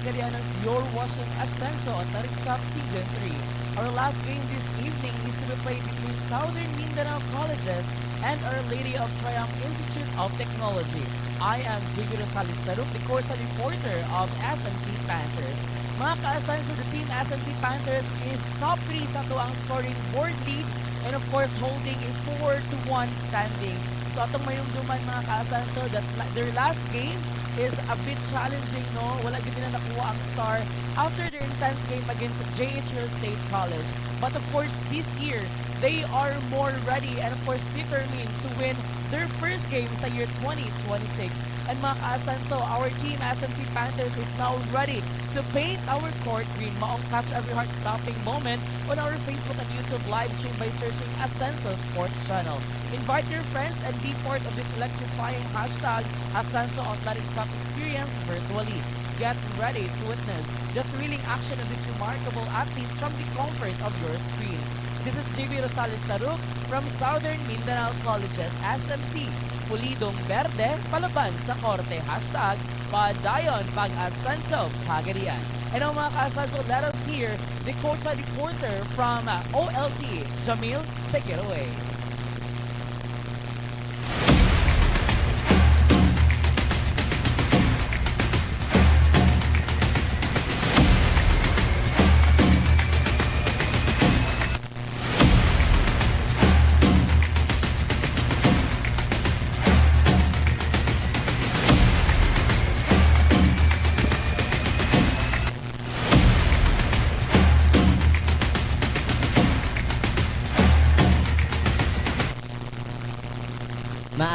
Pagadianos, you're watching Asenso Athletics Cup Season 3. Our last game this evening is to be played between Southern Mindanao Colleges and Our Lady of Triumph Institute of Technology. I am JB Rosales Tarup, the courtside reporter of SMC Panthers. Mga ka-Asenso, the team SMC Panthers is top 3 sa tuwang scoring board lead and of course holding a 4-1 standing. So atong mayumduman mga ka-Asenso that their last game is a bit challenging, no? Wala din nila nakuha ang star after their intense game against JH Hill State College. But of course, this year, they are more ready and of course determined to win their first game sa year 2026. And mga ka-Asenso, our team SMC Panthers is now ready to paint our court green. Maong catch every heart-stopping moment on our Facebook and YouTube live stream by searching Asenso Sports Channel. Invite your friends and be part of this electrifying hashtag Asenso Athletics Cup experience virtually. Get ready to witness the thrilling action of these remarkable athletes from the comfort of your screens. This is JB Rosales Taruc from Southern Mindanao Colleges SMC. Pulidong Verde, palaban sa korte. Hashtag Padayon Pag-Asenso Pagadian. And now mga ka-Asenso, let us hear the courtside reporter from OLT, Jamil, take it away.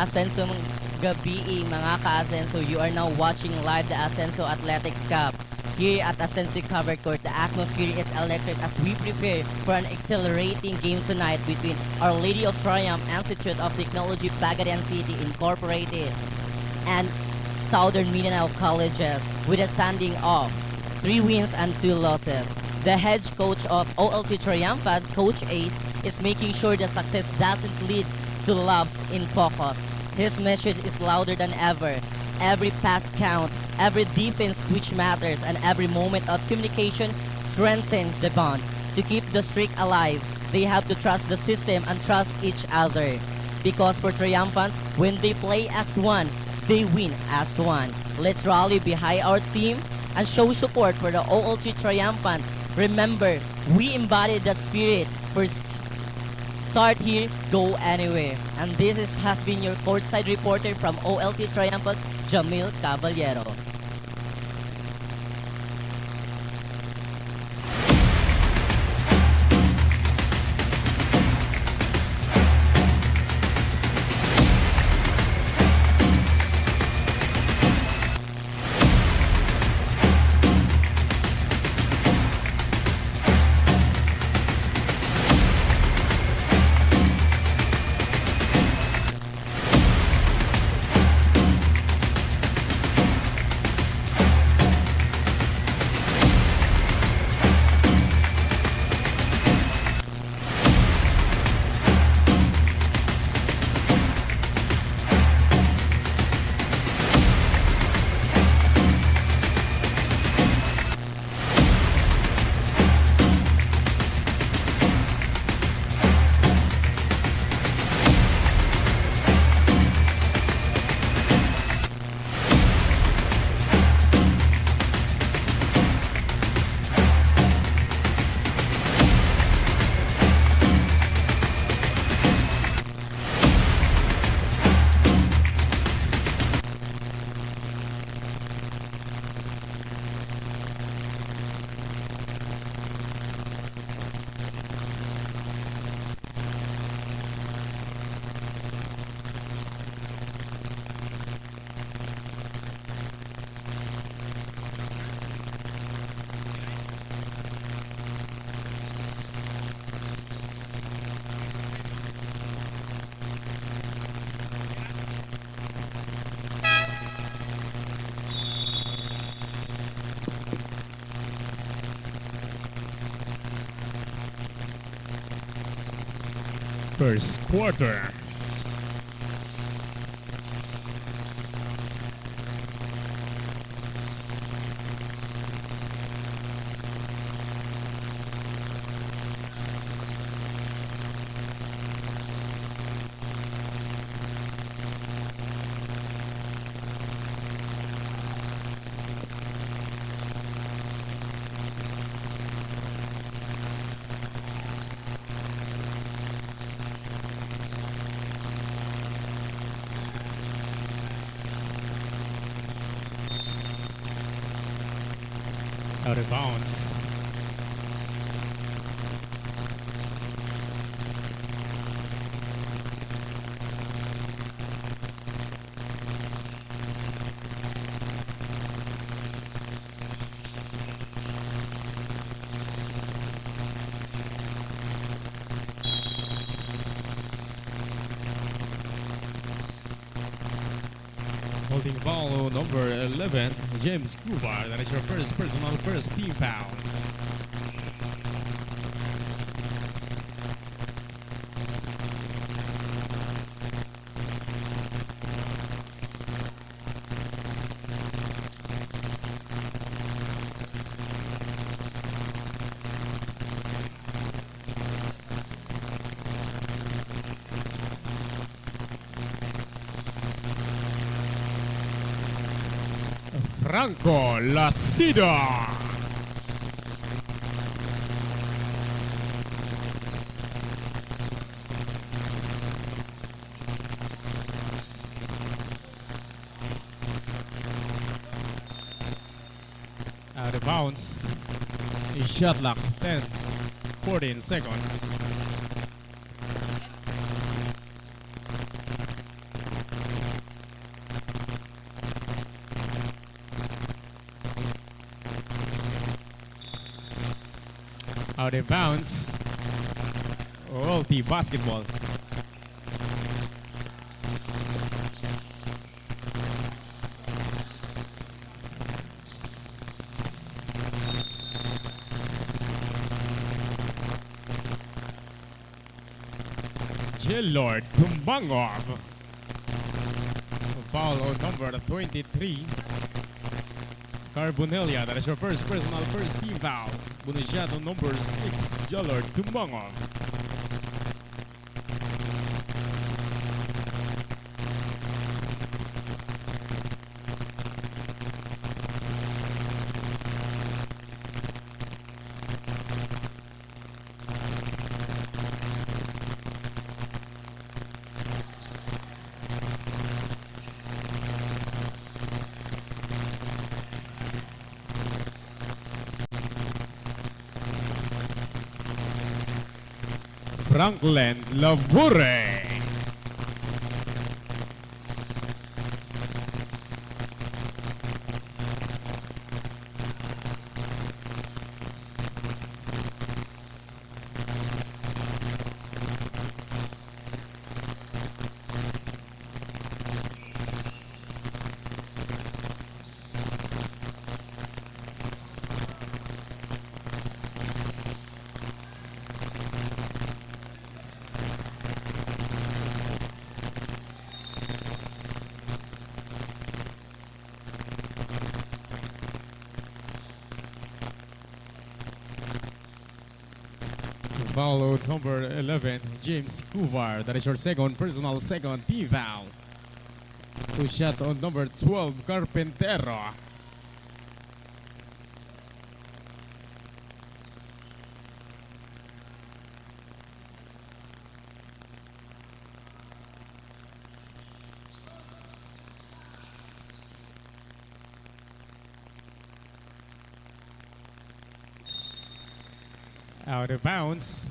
Asenso gabi mga ka-Asenso, you are now watching live the Asenso Athletics Cup. Here at Asenso Cover Court, the atmosphere is electric as we prepare for an exhilarating game tonight between Our Lady of Triumph Institute of Technology Pagadian City Incorporated and Southern Mindanao Colleges with a standing of 3 wins and 2 losses. The head coach of OLT Triumphant, Coach Ace, is making sure that success doesn't lead to loves in focus. His message is louder than ever. Every pass count, every defense which matters, and every moment of communication strengthens the bond. To keep the streak alive, they have to trust the system and trust each other. Because for Triumphants, when they play as one, they win as one. Let's rally behind our team and show support for the OLT Triumphant. Remember, we embody the spirit for start here, go anywhere. And has been your courtside reporter from OLT Triumphant, Jamil Caballero. First quarter. Out of bounds. Holding ball number 11, James Kubar. That is your first personal first team foul. Franco Lacido. Out of bounds. Shot clock 14 seconds. Out of bounds. OLT basketball. Lord Tumbangov. Foul on number 23. Carbonelia, that is your first personal first team foul. Bonus shot on number 6, Jalord Tumbangov. Franklin Lavure. Foul number 11, James Kuvar. That is your second personal second team foul. Two shot on number 12, Carpentero. Out of bounds.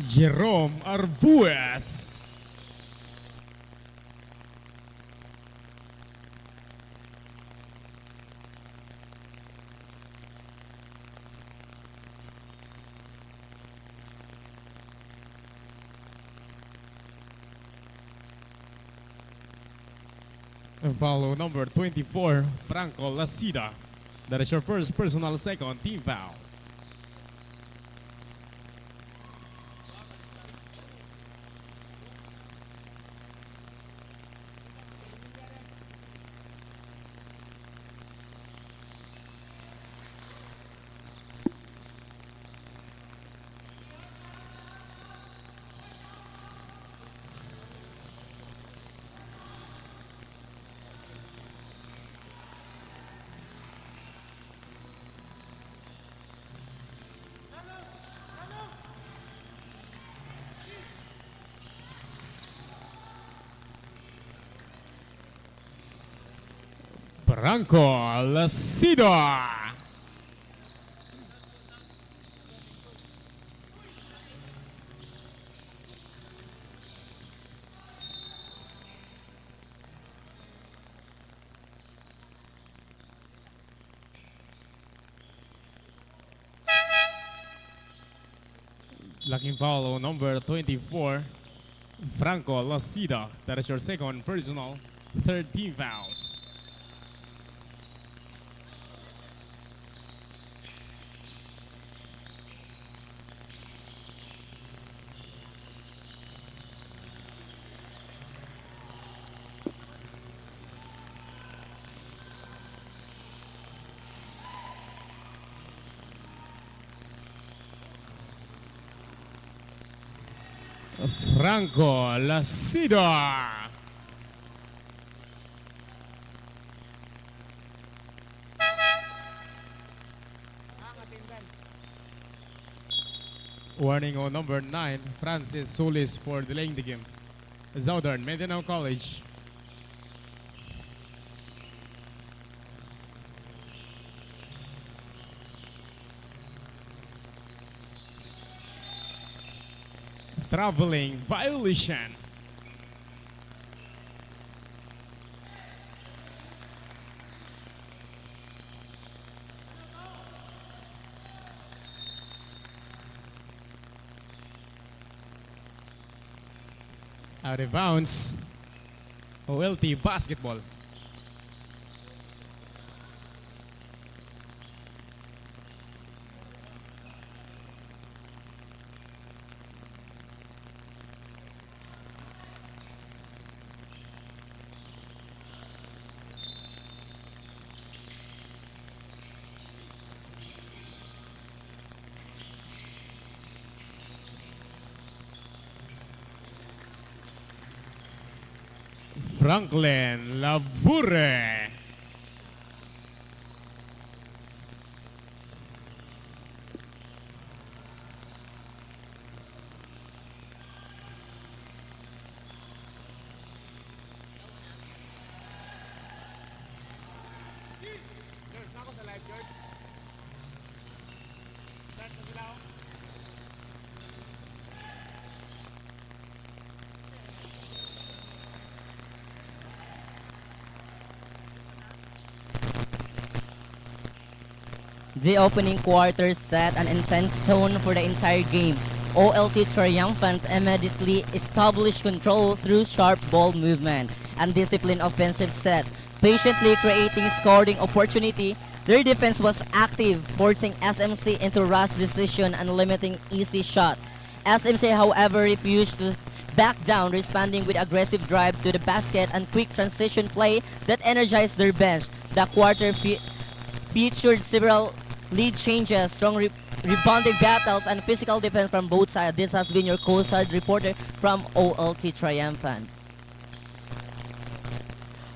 Jerome Arbues. Foul number 24, Franco Lacida. That is your first personal second team foul. Franco Lacido. Looking foul number 24, Franco Lacido. That is your second personal, third team foul. Franco Lacido. Warning on number 9, Francis Solis for delaying the game. Southern Mindanao College. Traveling violation. Out of bounds. OLT basketball. Franklin Lavure. The opening quarter set an intense tone for the entire game. OLT triumphant immediately established control through sharp ball movement and disciplined offensive set, patiently creating scoring opportunity. Their defense was active, forcing SMC into rash decision and limiting easy shot. SMC, however, refused to back down, responding with aggressive drive to the basket and quick transition play that energized their bench. The quarter featured several lead changes, strong rebounding battles, and physical defense from both sides. This has been your courtside reporter from OLT Triumphant.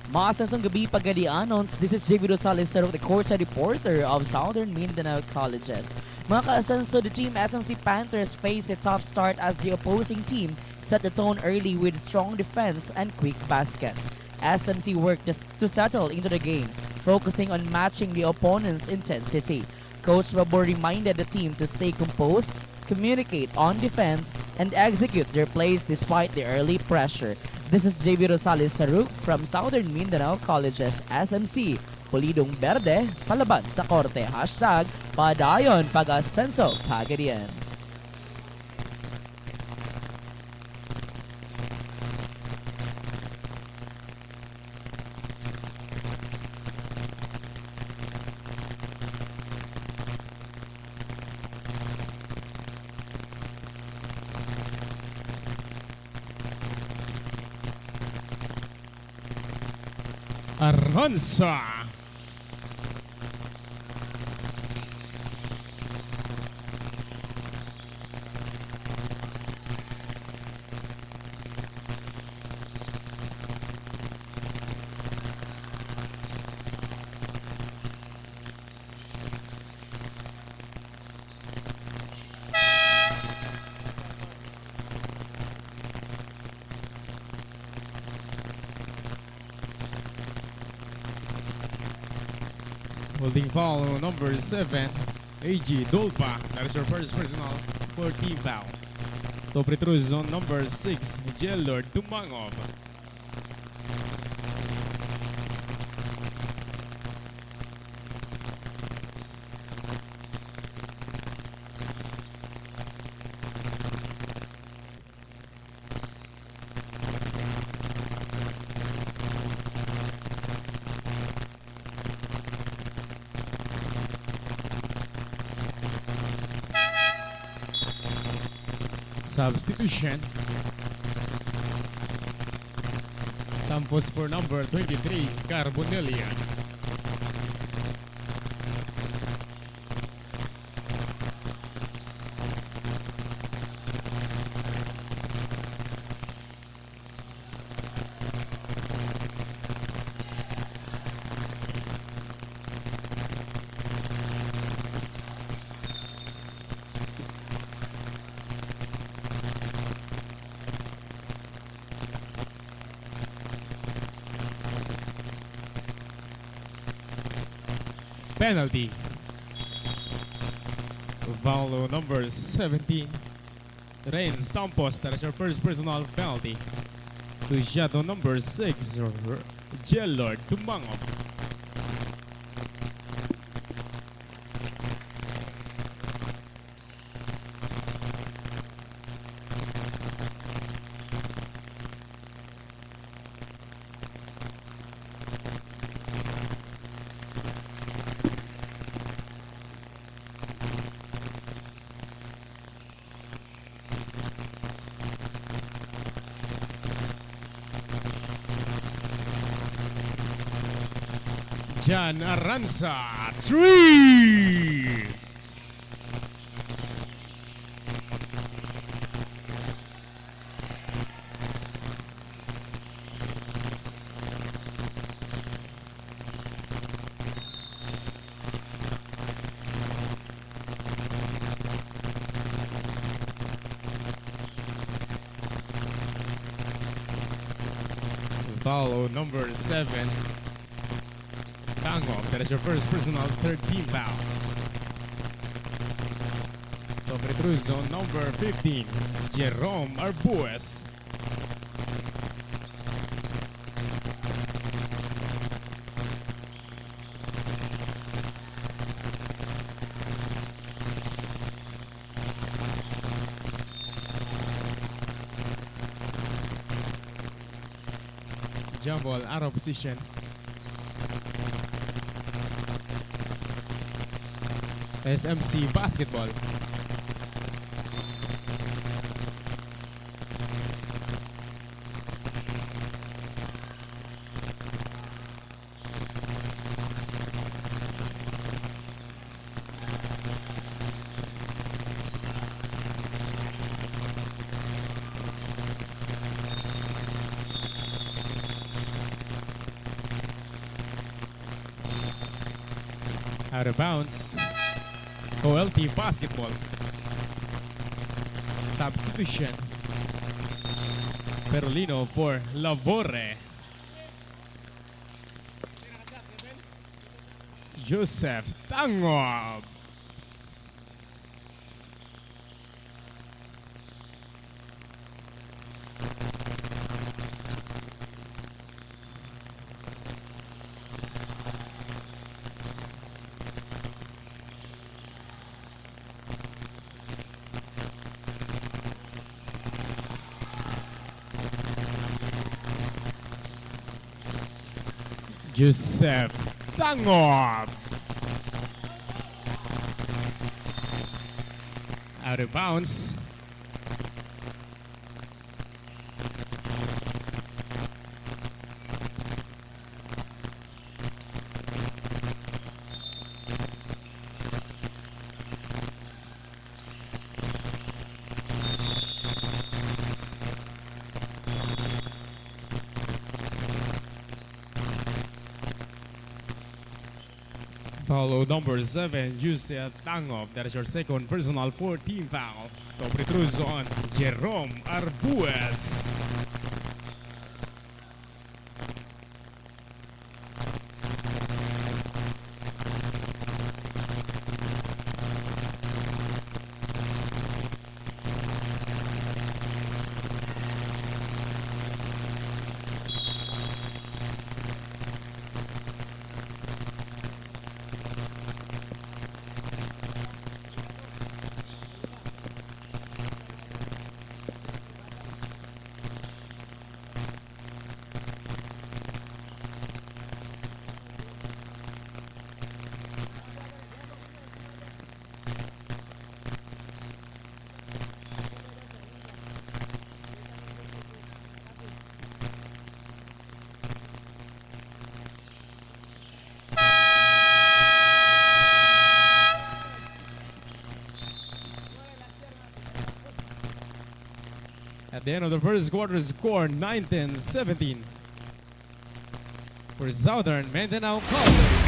Maasasang gabi pagadianons, this is JB Rosales, the courtside reporter of Southern Mindanao Colleges. Mga ka-Asenso, the Team SMC Panthers faced a tough start as the opposing team set the tone early with strong defense and quick baskets. SMC worked to settle into the game, focusing on matching the opponent's intensity. Coach Babor reminded the team to stay composed, communicate on defense, and execute their plays despite the early pressure. This is JB Rosales Saruk from Southern Mindanao Colleges SMC. Pulidong Berde, palaban sa korte. Hashtag Padayon Pag-Asenso Pagadian. Aranza. Holding foul on number 7, AG Dolpa. That is your first personal for team foul. Top retrus on number 6, Jelord Tumangov. Substitution. Tampos for number 23, Carbonelia. Penalty. Foul number 17. Reigns Tampos, that is your first personal penalty. To shot on number 6, Jelord Tumangov. Jan Aranza, 3! Foul number 7. Tangov, that is your first personal third team foul. Top retrus on number 15, Jerome Arbues. Jump ball out of position. SMC basketball. Out of bounds. OLT basketball. Substitution. Perolino for Lavore. Joseph Tangob. Joseph Tangob. Out of bounds. Follow number 7, Joseph Tangov. That is your second personal 4-team foul. Top retrus on Jerome Arbues. At the end of the first quarter, score 19-17 for Southern Mindanao College.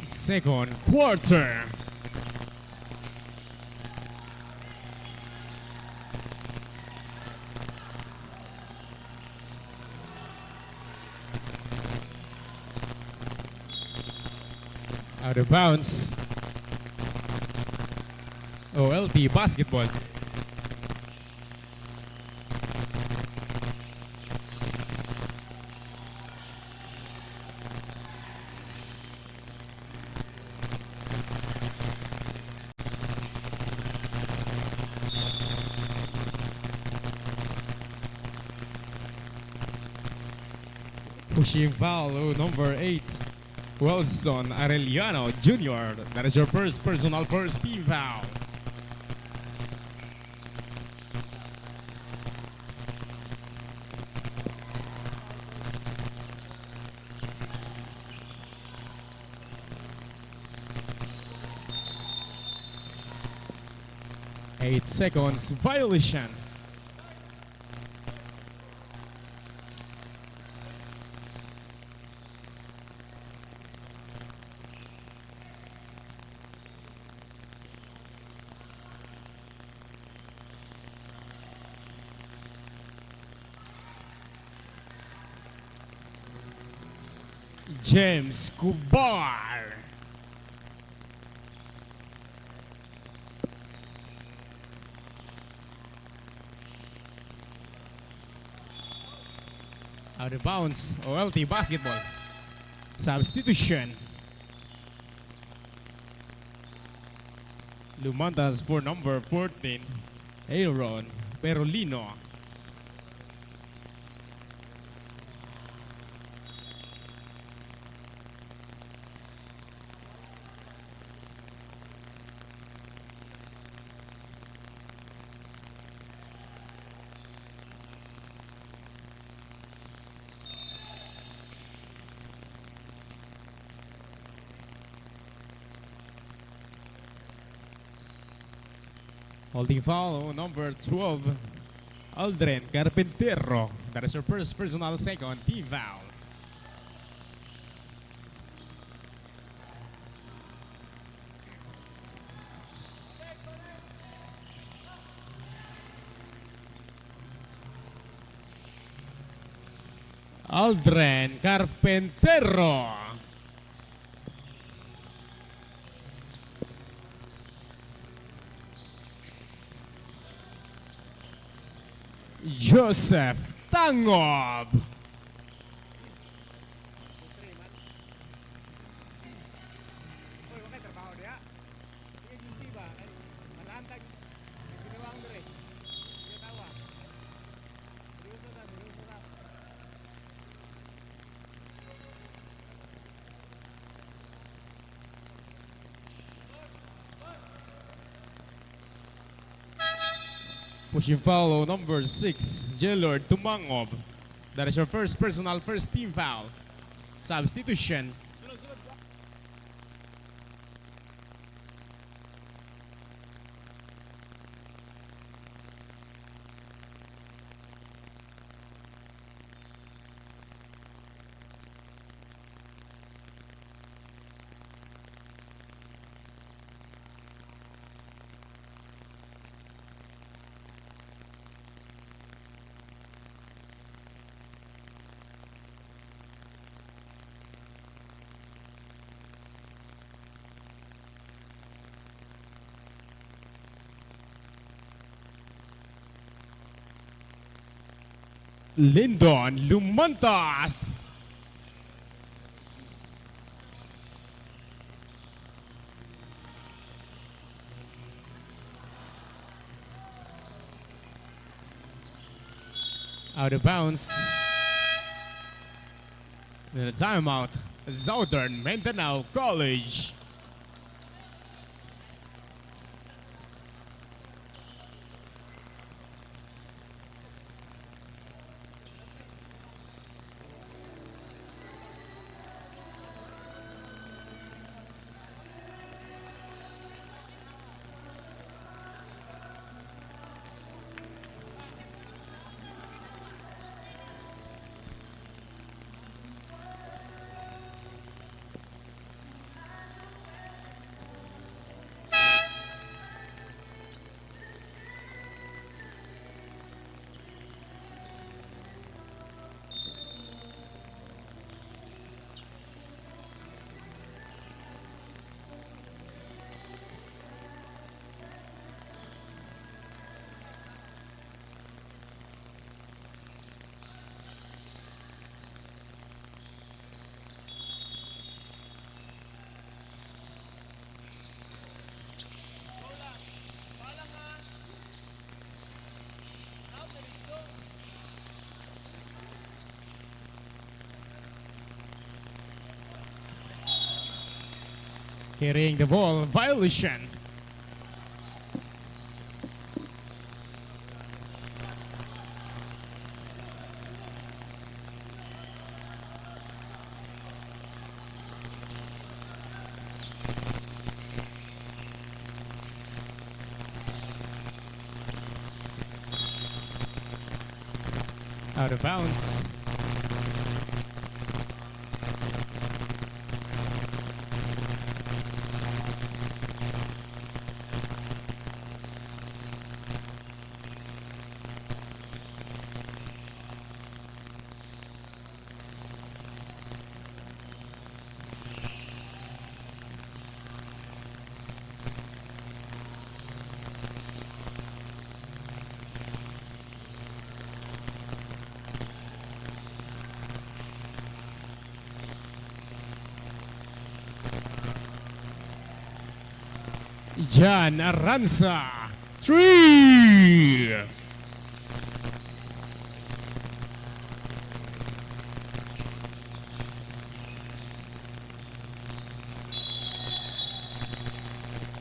Second quarter. Out of bounds. OLT basketball. Pushing foul, number 8, Wilson Arellano Jr. That is your first personal first team foul. Eight seconds violation. James Kubar. Out of bounds, OLT basketball. Substitution. Lumantas for number 14, Aaron Perolino. Holding foul, number 12, Aldren Carpintero. That is her first personal second team foul. Aldren Carpintero. Joseph Tangob. Pushing foul, number 6, Jelord Tumangob. That is your first personal first team foul. Substitution. Lyndon Lumantas. Out of bounds. And a timeout. Southern Mindanao College. Carrying the ball, violation. Out of bounds. Jan Aranza, 3.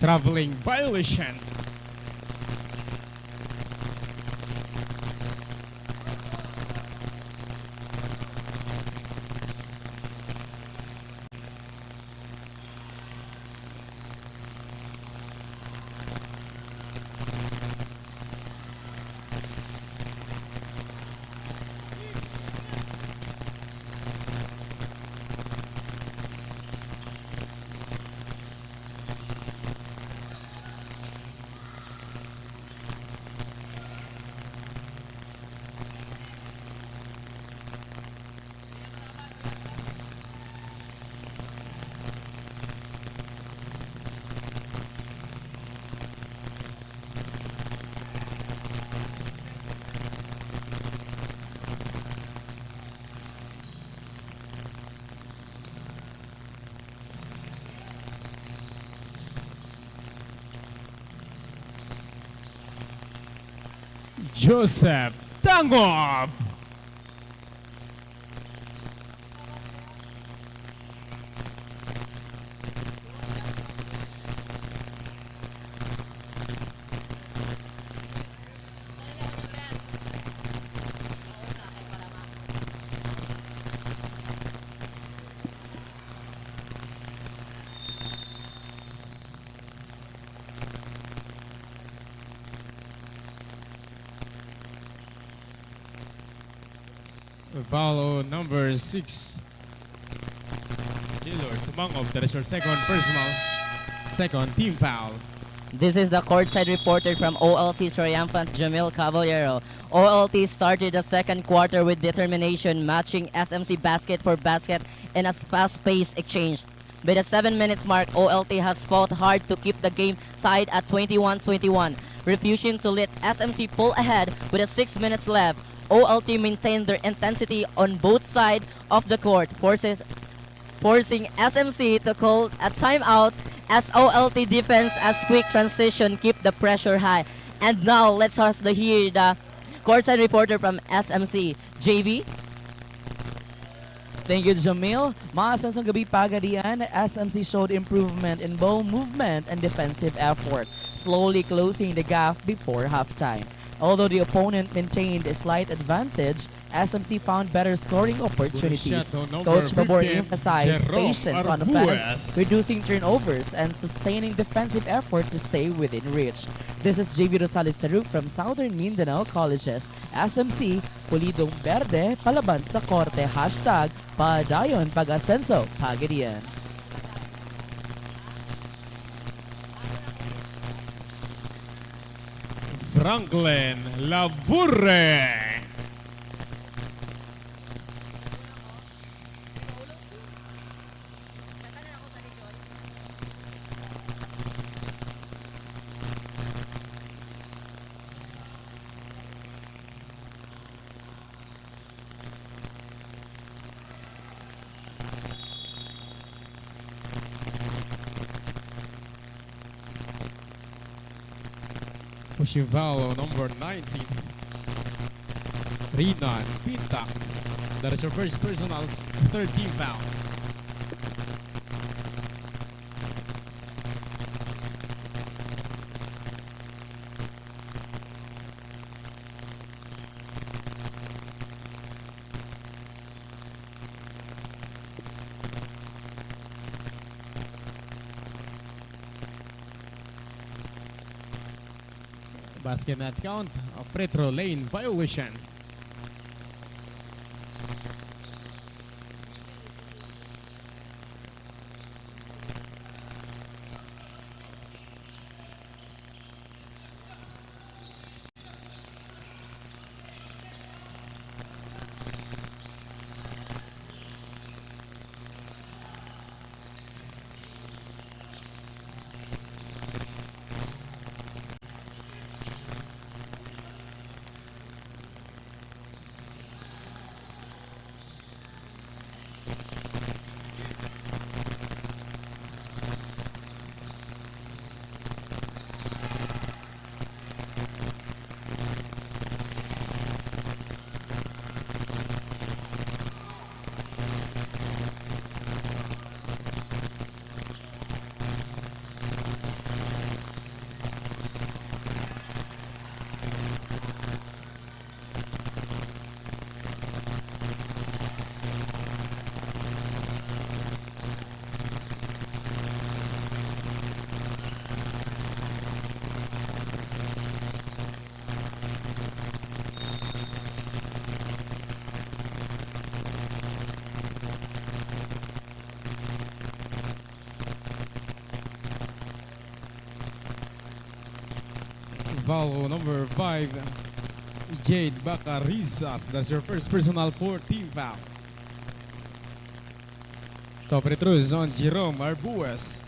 Traveling violation. Joseph Tangob. Follow number 6. Jilor Tumangov, that is your second personal, second team foul. This is the courtside reporter from OLT Triumphant Jamil Caballero. OLT started the second quarter with determination, matching SMC basket for basket in a fast-paced exchange. By the 7 minutes mark, OLT has fought hard to keep the game tied at 21-21, refusing to let SMC pull ahead with 6 minutes left. OLT maintained their intensity on both sides of the court, forcing SMC to call a timeout as OLT defense as quick transition keep the pressure high. And now let's hear the courtside reporter from SMC, JV. Thank you, Jamil. Maasensong gabi pagadian, SMC showed improvement in ball movement and defensive effort, slowly closing the gap before halftime. Although the opponent maintained a slight advantage, SMC found better scoring opportunities. Coach Babor emphasized patience on offense, reducing turnovers and sustaining defensive effort to stay within reach. This is JV Rosales Saruk from Southern Mindanao Colleges. SMC, Pulidong Berde, palaban sa korte. Hashtag Padayon Pag-Asenso, Pagadian. Franklin Lavurre. Pushing foul number 19. Rinan Pintak. That is your first personal 13 foul. Basket net count, a free throw lane violation. Foul number 5, Jade Bacarizas. That's your first personal 14 foul. Top free throws on Jerome Arbues.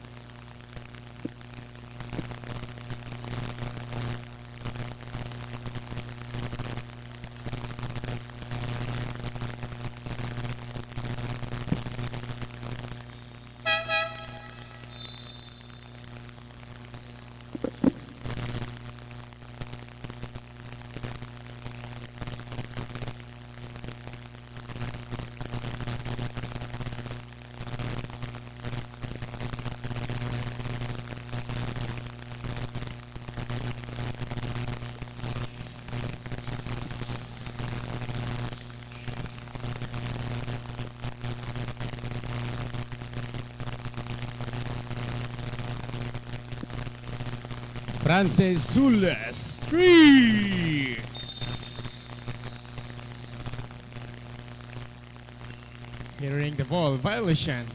Frances Sules, 3. Hearing the ball, violation.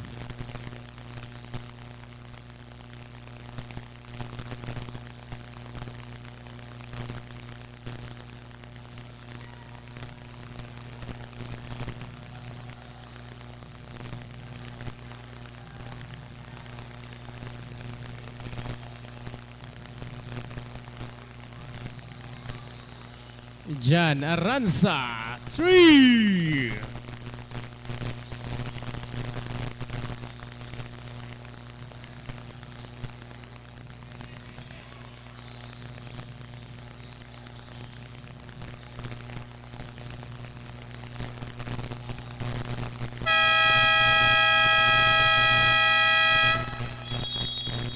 Jan Aranza. 3.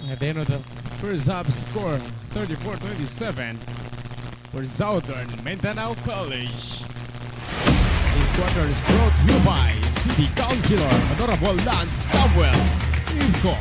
At the end of the first half score, 34-27 for Southern Mindanao College. This quarter is brought to you by City Councilor Honorable Lance Samuel Info.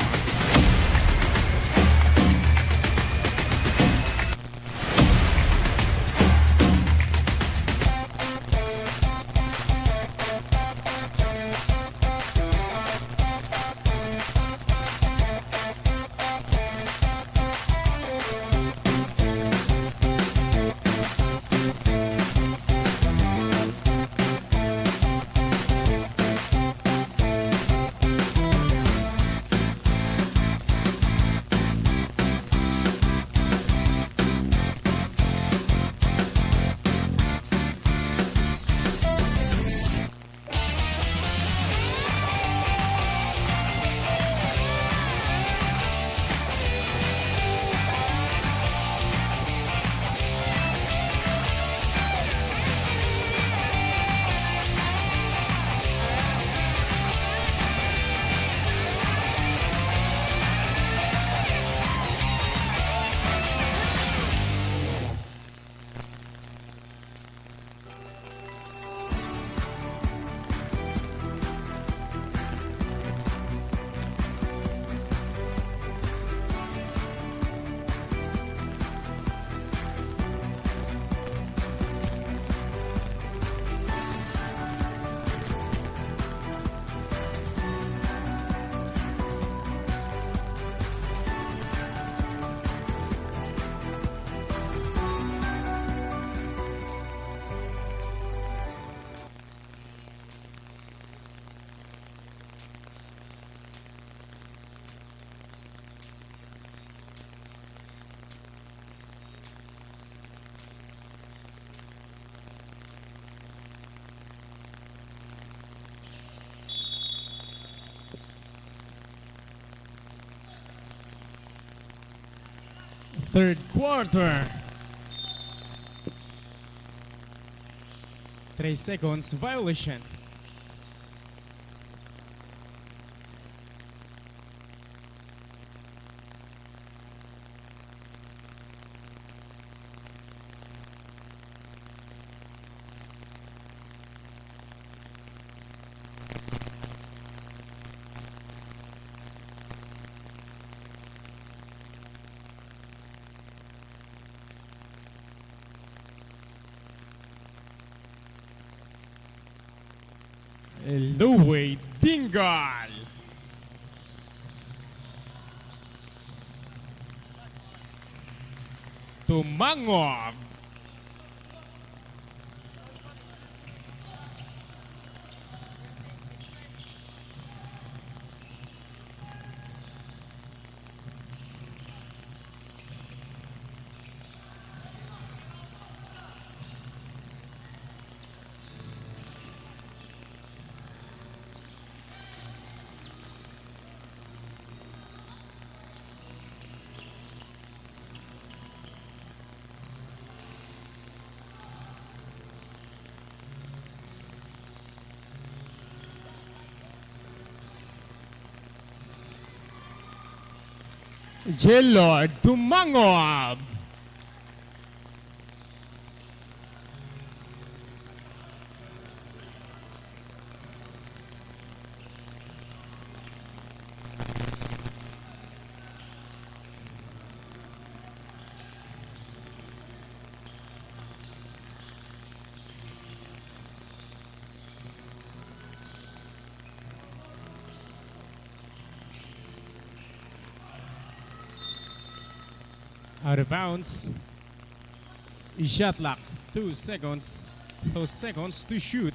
Third quarter. 3 seconds violation. Louie Dingal. Tumangog. Jelord Tumangog. Out of bounds. Shot clock. 2 seconds. 2 seconds to shoot.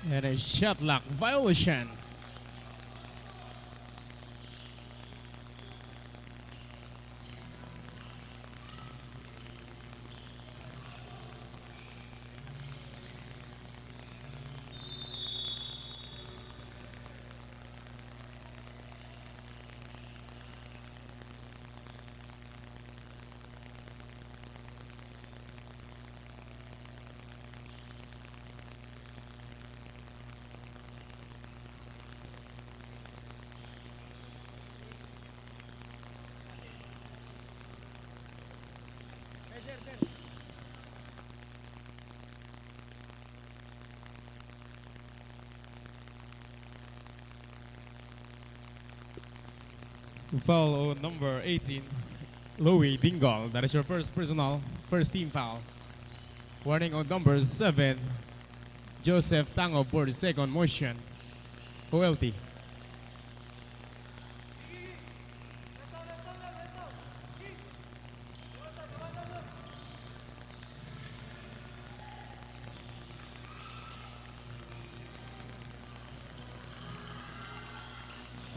And a shot lock violation. Foul on number 18, Louis Dingle. That is your first team foul. Warning on number 7, Joseph Tango for the second motion. OLT.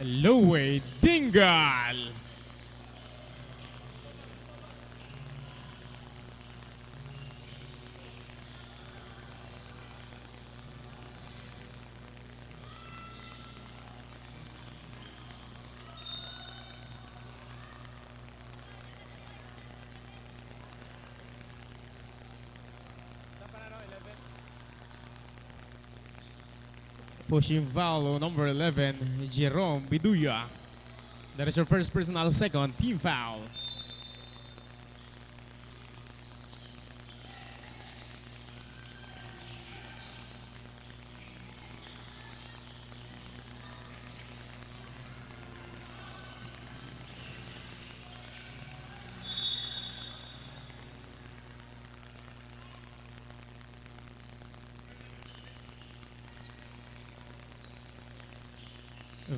Louis Dingle. Pushing foul on number 11, Jerome Biduya. That is your first personal second team foul.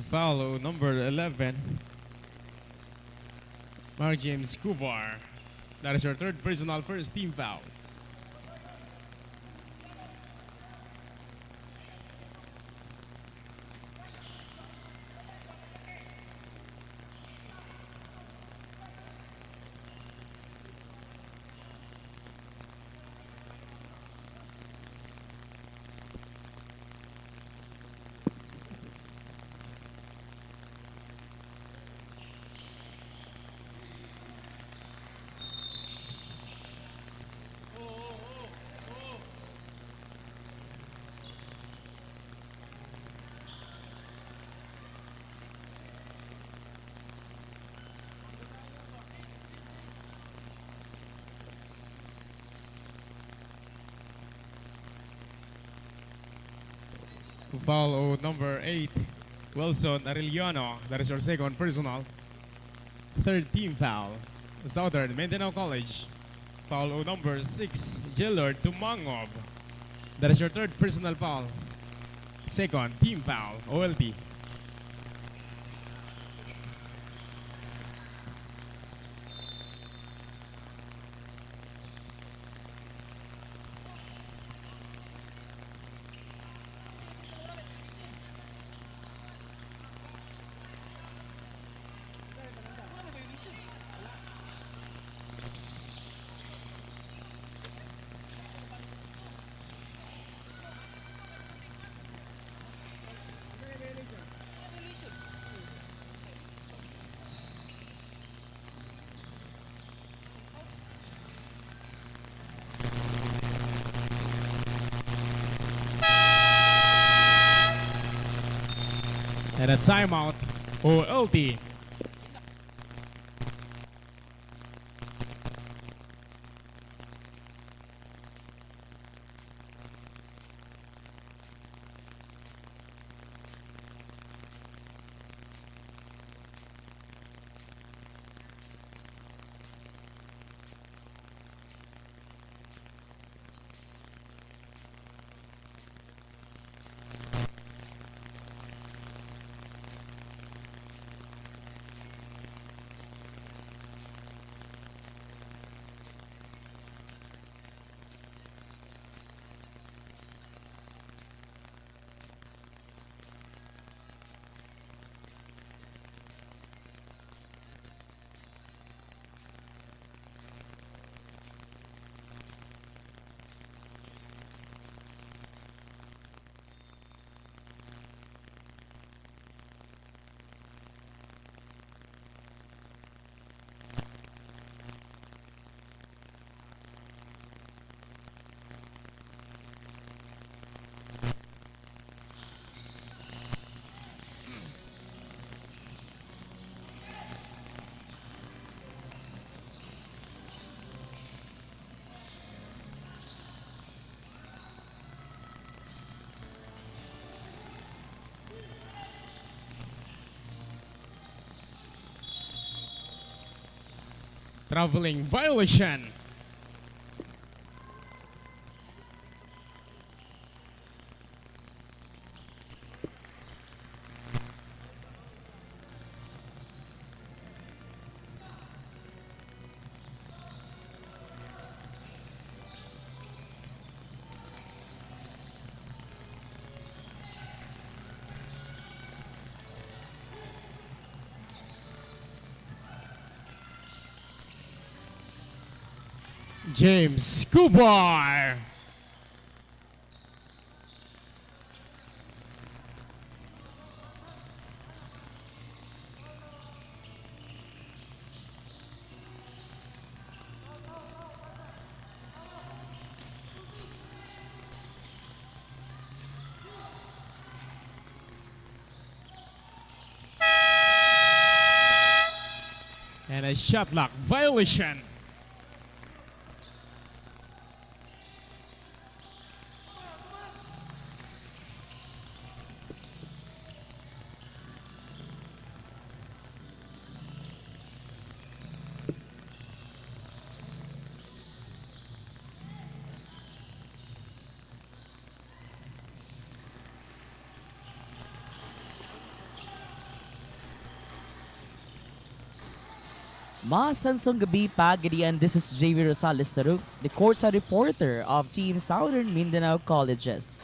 Foul on number 11, Mark James Kubar. That is your third personal first team foul. Foul on number 8, Wilson Arellano. That is your second personal. Third team foul, Southern Mindanao College. Foul on number 6, Jellord Tumangov. That is your third personal foul. Second team foul, OLT. And a timeout, OLT. Traveling violation. James Kubar. And a shot clock violation. Masansong gabi pagadian, this is JV Rosales Taruf, the courtside reporter of Team Southern Mindanao Colleges.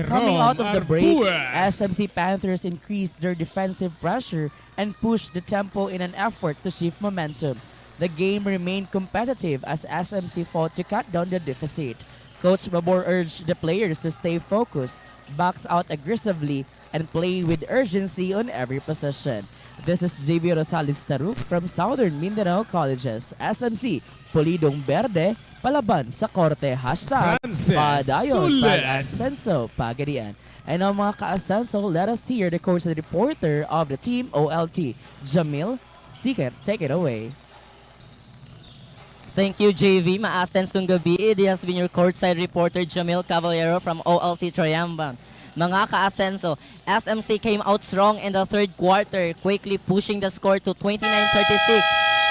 Coming out of the break, SMC Panthers increased their defensive pressure and pushed the tempo in an effort to shift momentum. The game remained competitive as SMC fought to cut down the deficit. Coach Babor urged the players to stay focused, box out aggressively, and play with urgency on every possession. This is JB Rosales Taruf from Southern Mindanao Colleges. SMC, Pulidong Berde, palaban sa korte. Hashtag Francis Padayon Sules. Pag-Asenso Pagadian. And now mga ka-Asenso, let us hear the coach and reporter of the team OLT. Jamil, take it away. Thank you, JV. Maastensong gabi. This has been your courtside reporter, Jamil Caballero from OLT Triumphant. Mga ka-Asenso, SMC came out strong in the third quarter, quickly pushing the score to 29-36.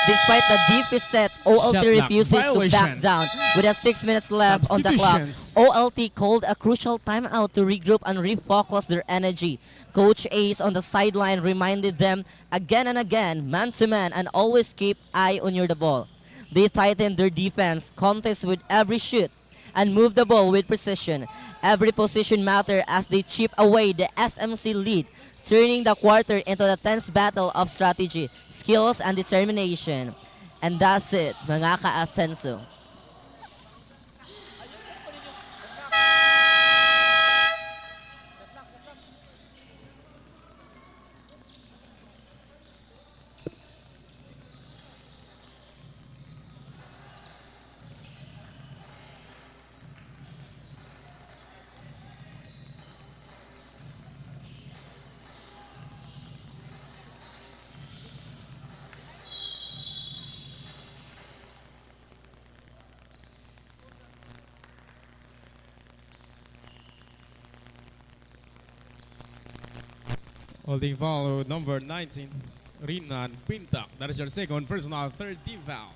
Despite the deficit, OLT Shot clock refuses to back violation. down. With 6 minutes left on the clock, Substitutions. OLT called a crucial timeout to regroup and refocus their energy. Coach Ace on the sideline reminded them again and again, man-to-man, and always keep eye on the ball. They tightened their defense, contest with every shoot, and moved the ball with precision. Every position mattered as they chip away the SMC lead, turning the quarter into a tense battle of strategy, skills, and determination. And that's it, mga ka-Asenso. Holding foul number 19, Rinan Pintak. That is your second personal, third team foul.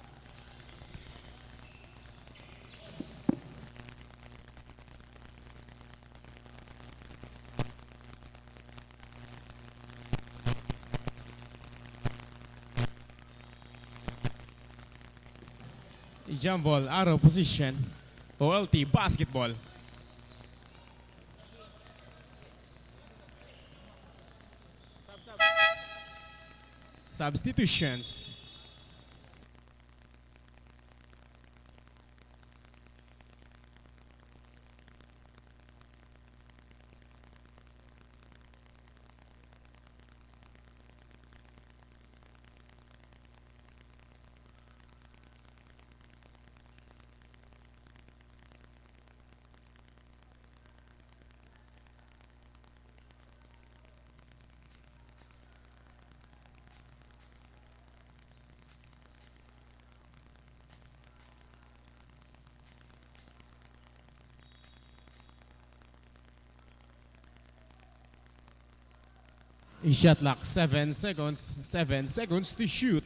Jump ball, arrow position, OLT basketball. Substitutions. Shot clock 7 seconds. 7 seconds to shoot.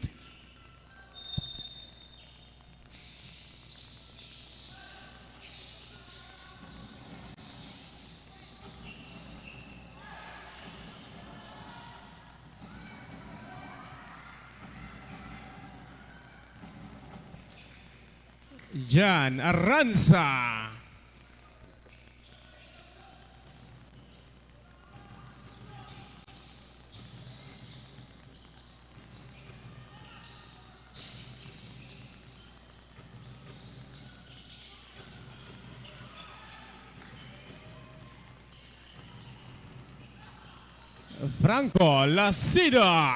Jan Aranza. Franco Lacido.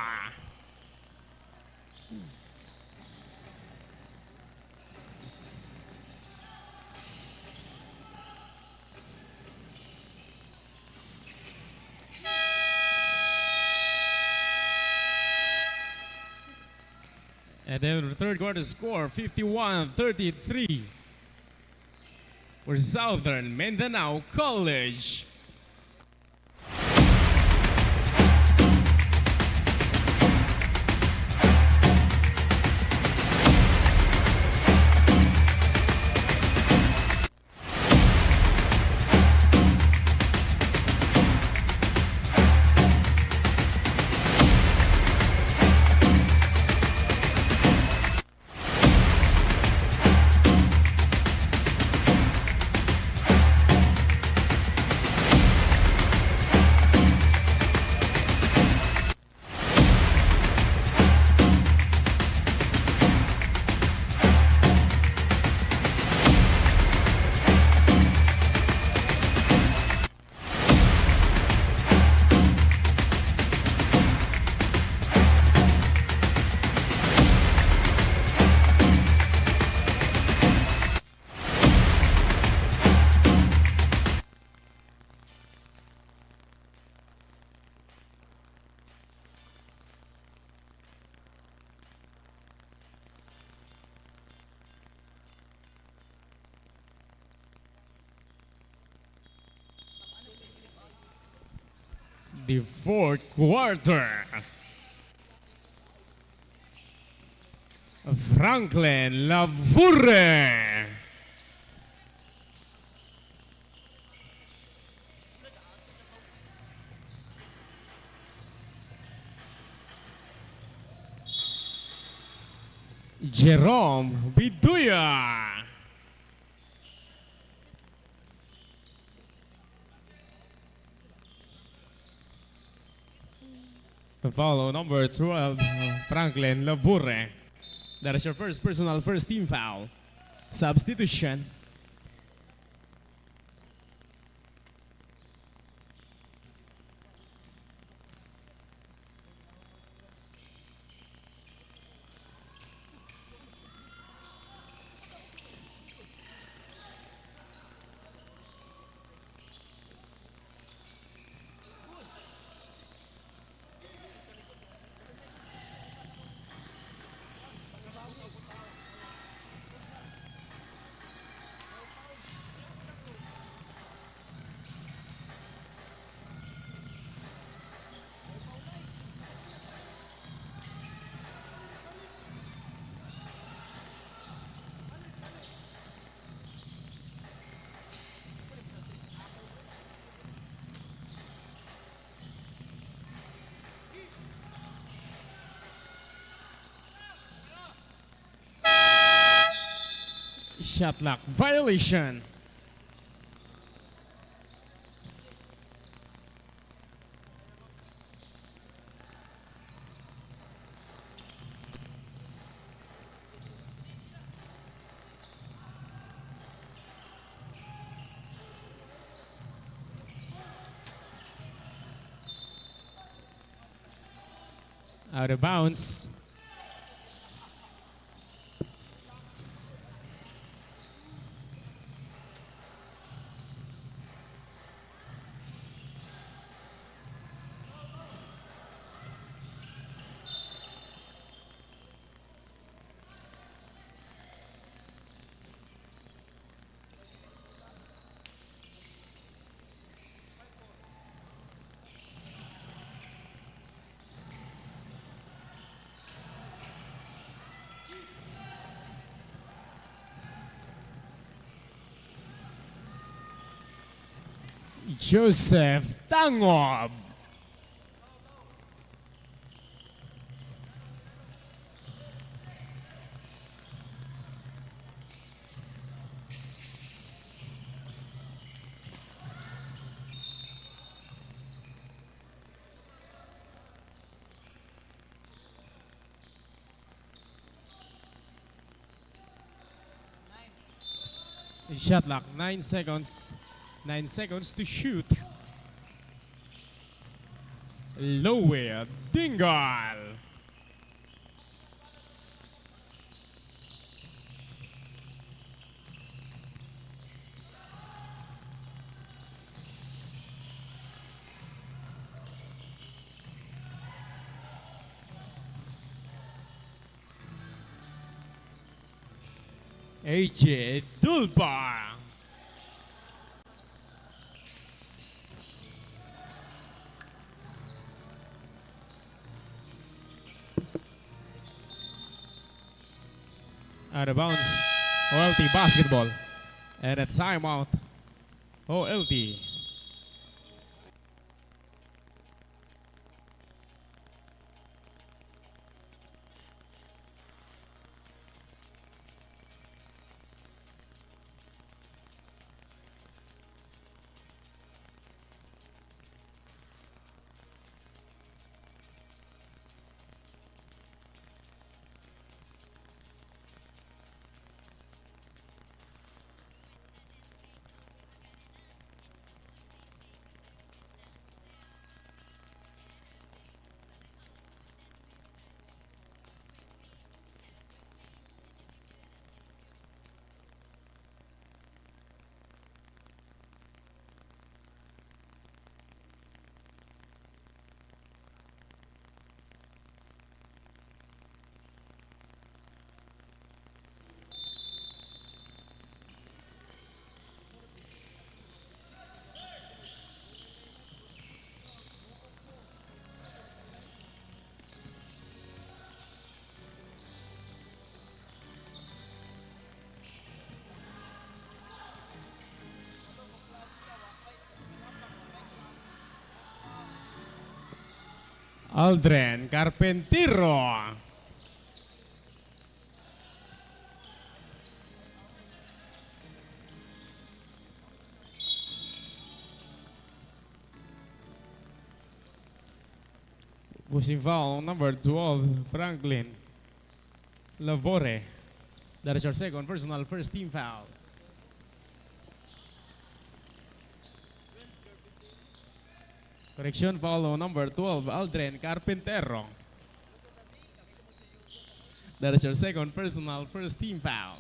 And then the third quarter score 51-33 for Southern Mindanao College. The fourth quarter. Franklin Lavure. Jerome Biduya. Follow number 12, Franklin Lavure. That is your first personal first team foul. Substitution. Shot clock violation. Out of bounds. Joseph Tangob. Shot clock, 9 seconds. 9 seconds to shoot. Lower, Dingle. AJ Dulpa. Out of bounds. OLT basketball. And a timeout. OLT. Aldren Carpentero. Pushing foul, number 12, Franklin Lavore. That is your second personal first team foul. Correction, foul number 12, Aldren Carpentero. That is your second personal first team foul.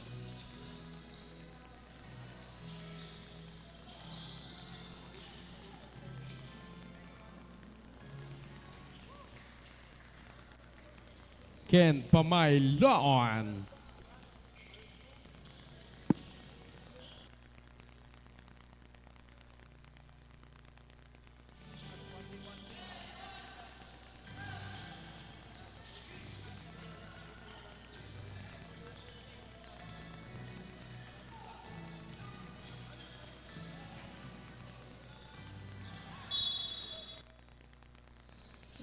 Ken Pamayloan.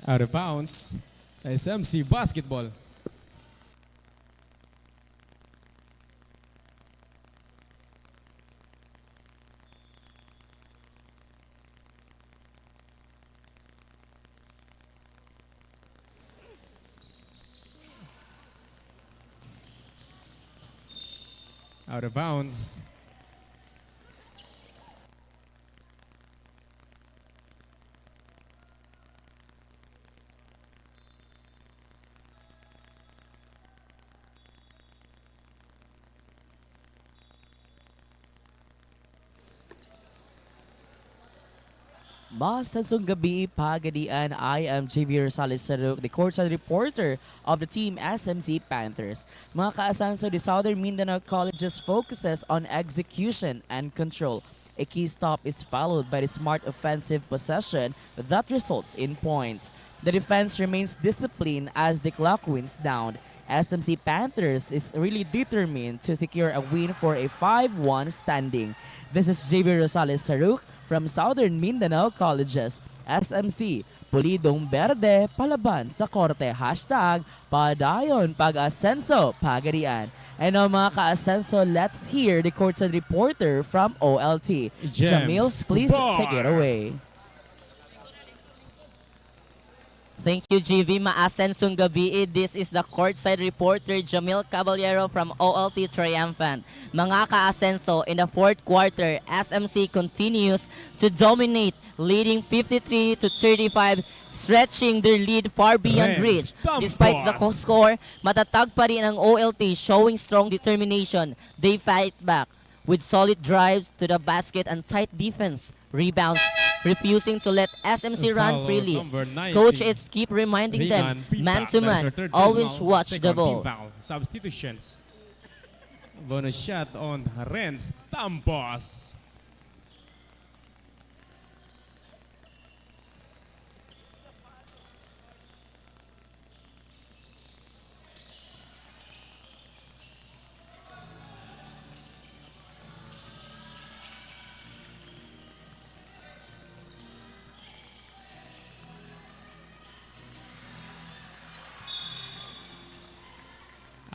Out of bounds. SMC basketball. Out of bounds. Masansong gabi, Pagadian. I am JV Rosales Saruk, the courtside reporter of the team SMC Panthers. Mga kaasanso, the Southern Mindanao Colleges focuses on execution and control. A key stop is followed by the smart offensive possession that results in points. The defense remains disciplined as the clock winds down. SMC Panthers is really determined to secure a win for a 5-1 standing. This is JV Rosales Saruk from Southern Mindanao Colleges. SMC, Pulidong Berde, palaban sa korte. Hashtag, padayon pag-asenso, Pagadian. And now mga ka-asenso, let's hear the courtside reporter from OLT. Jamil, please take it away. Thank you, GV. Maasensong gabi. This is the courtside reporter Jamil Caballero from OLT Triumphant. Mga ka-Asenso, in the fourth quarter, SMC continues to dominate, leading 53 to 35, stretching their lead far beyond reach. Despite the score, matatag pa rin ang OLT, showing strong determination. They fight back with solid drives to the basket and tight defense, rebounds, refusing to let SMC run freely. Coach is keep reminding them, man to man, always watch the ball. Substitutions. Bonus shot on Renz Tampos.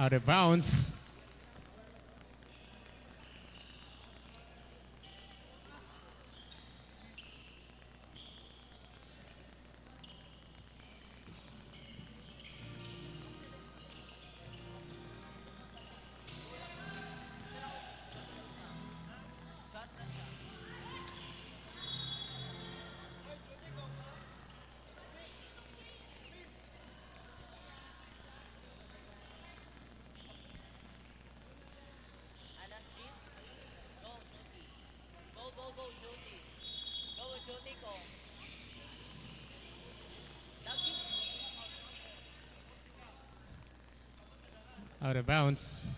Out of bounds. Out of bounds.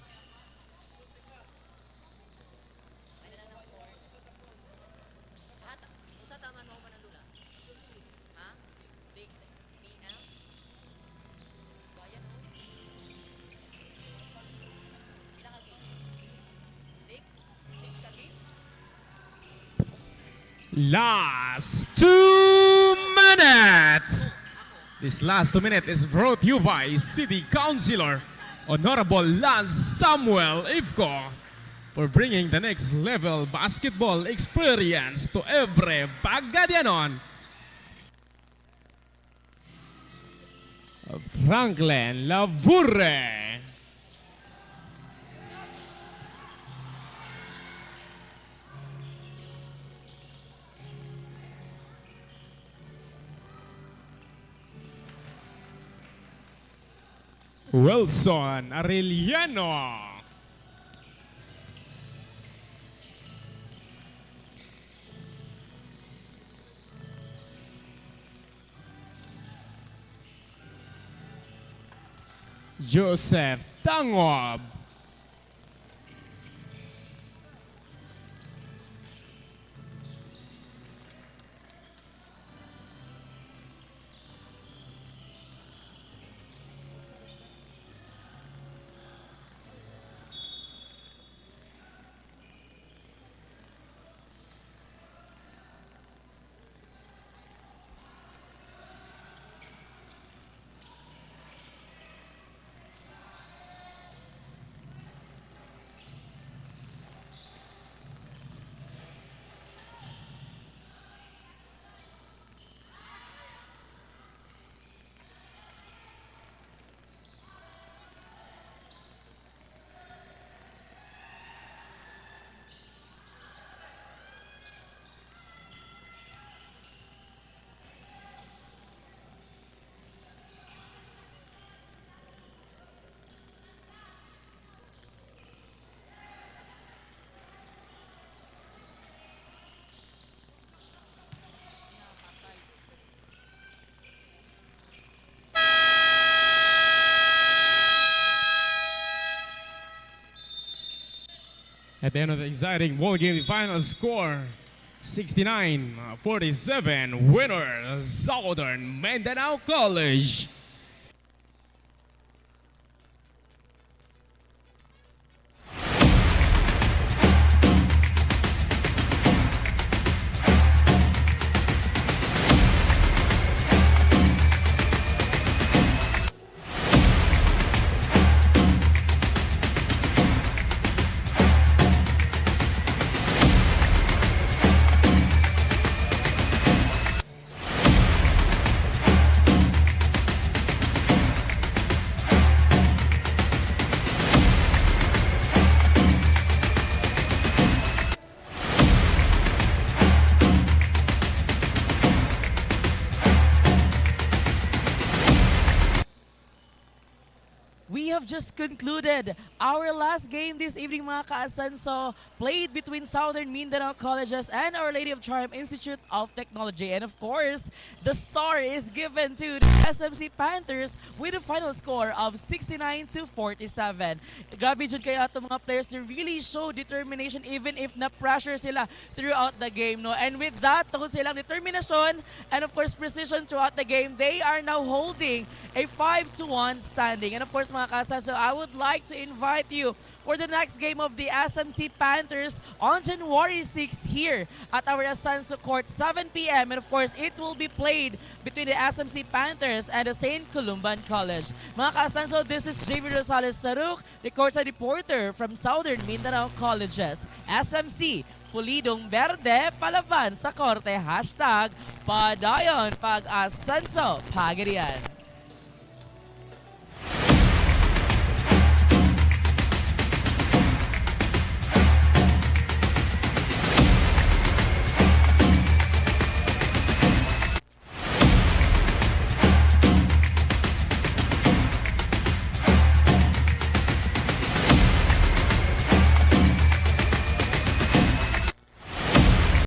Last 2 minutes. This last 2 minutes is brought to you by City Councilor Honorable Lance Samuel Ifco for bringing the next level basketball experience to every Pagadianon. Franklin Lavurre. Wilson Arellano. Joseph Tangob. At the end of the exciting ball game, the final score 69-47, winner Southern Mindanao College. have just concluded our last game this evening, mga ka-Asenso, played between Southern Mindanao Colleges and Our Lady of Triumph Institute of Technology. And of course, the star is given to the SMC Panthers with a final score of 69-47. Grabe dyan kaya itong mga players to really show determination even if na-pressure sila throughout the game. No? And with that, tungkol silang determination and of course precision throughout the game, they are now holding a 5-1 standing. And of course, mga ka-Asenso, I would like to invite you for the next game of the SMC Panthers on January 6 here at our Asenso Court, 7 p.m. And of course, it will be played between the SMC Panthers and the St. Columban College. Mga ka-Asenso, this is JV Rosales Saruk, the courtside reporter from Southern Mindanao Colleges. SMC, Pulidong Berde, palaban sa korte. #Padayon Pag-Asenso Pagirian.